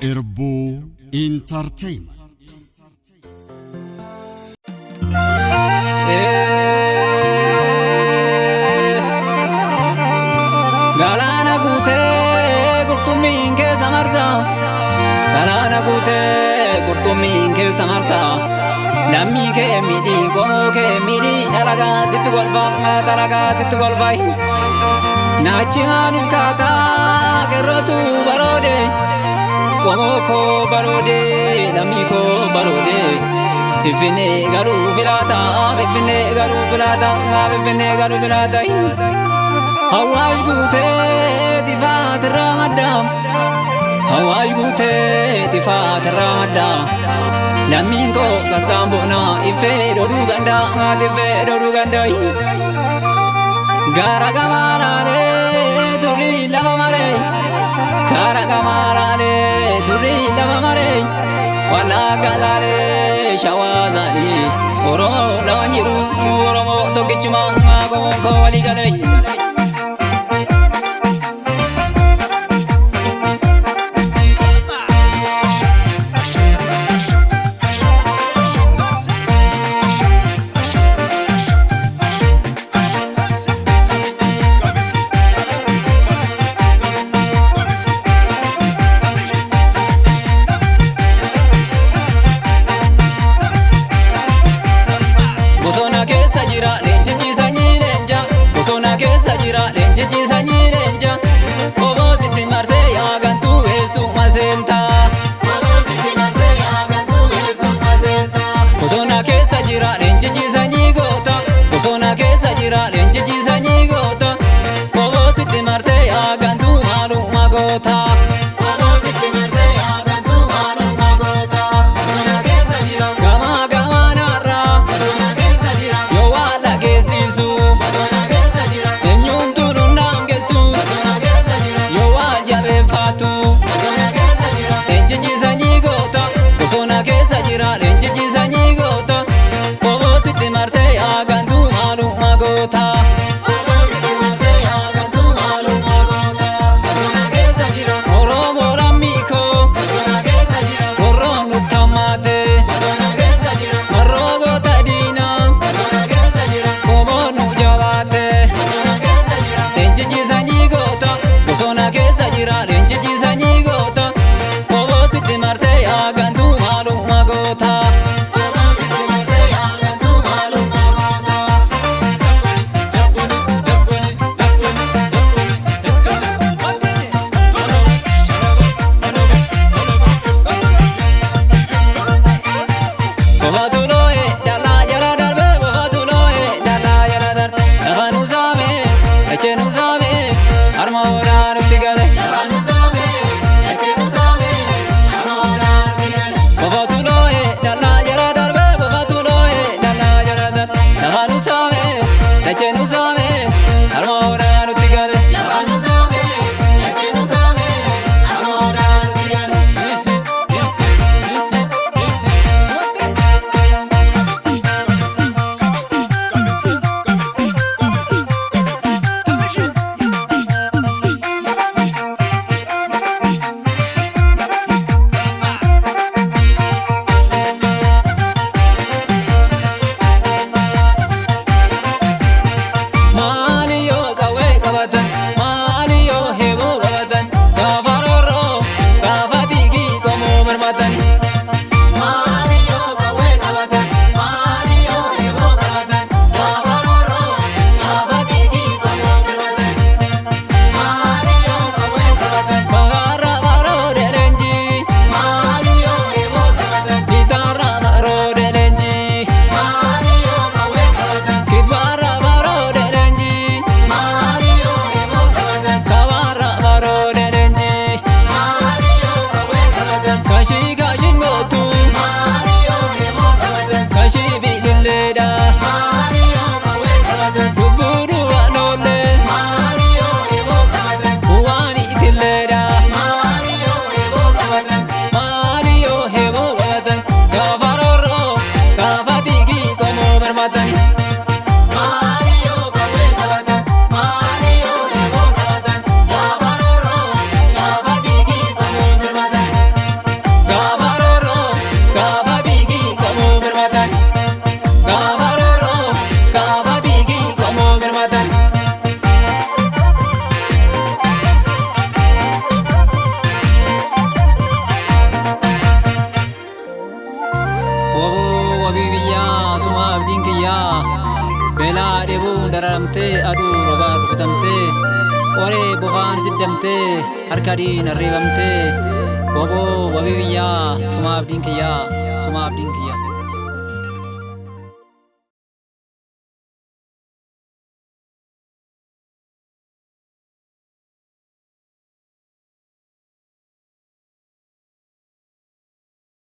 Irbu Entertainment. Galana gute kurtumin ke samarsa, galana gute kurtumin ke samarsa. Nami ke midi, gomo ke midi, dalaga situ golba, dalaga situ golba. Nachingan kata kerotu barode, gomo ko barode, nami ko barode. Bifine garu filata, bifine garu filata, bifine garu filata. Hawaii gute tifat Ramadan, Hawaii gute tifat Ramadan. Naminto kasambona ife doru ganda, ife doru ganda. Gara gamana le turi lava mare, gara gamana le turi lava mare. Wala galare shawadali, oromo lawanyiru, oromo tokichuma gomo ko wali galai. Bosona keessa jira leenjichi sanyii leenja obbo sitti marsee yaagantu eessuma seenta. Bosona keessa jira leenjichi sanyii goota, bosona keessa jira leenjichi sanyii goota obbo sitti marsee yaagantu maaluma goota. Gama gamaanarra yoo waan dhageessisu. Bosona keessa jira leenjichi sanyii goota, obbo sitti marsee yaagantu maaluma goota. Oromoo lammii koo warroon nutti hammaate, marroo goota diinaa obboon nu jabaate. Leenjichi sanyii goota, bosona keessa jira leenjichi sanyii goota, obbo sitti marsee yaagantu maaluma goota. Echenu sabe, armora nuti gale. Lavanu sabe, echenu sabe, armora nuti gale. beelaa dheebuun dararamtee aduu roobaa rukutamtee qoree bofaan siddamtee harka diin arriibamtee woboo wabii biyyaa sumaaf diin kiyyaa sumaaf diin kiyyaa.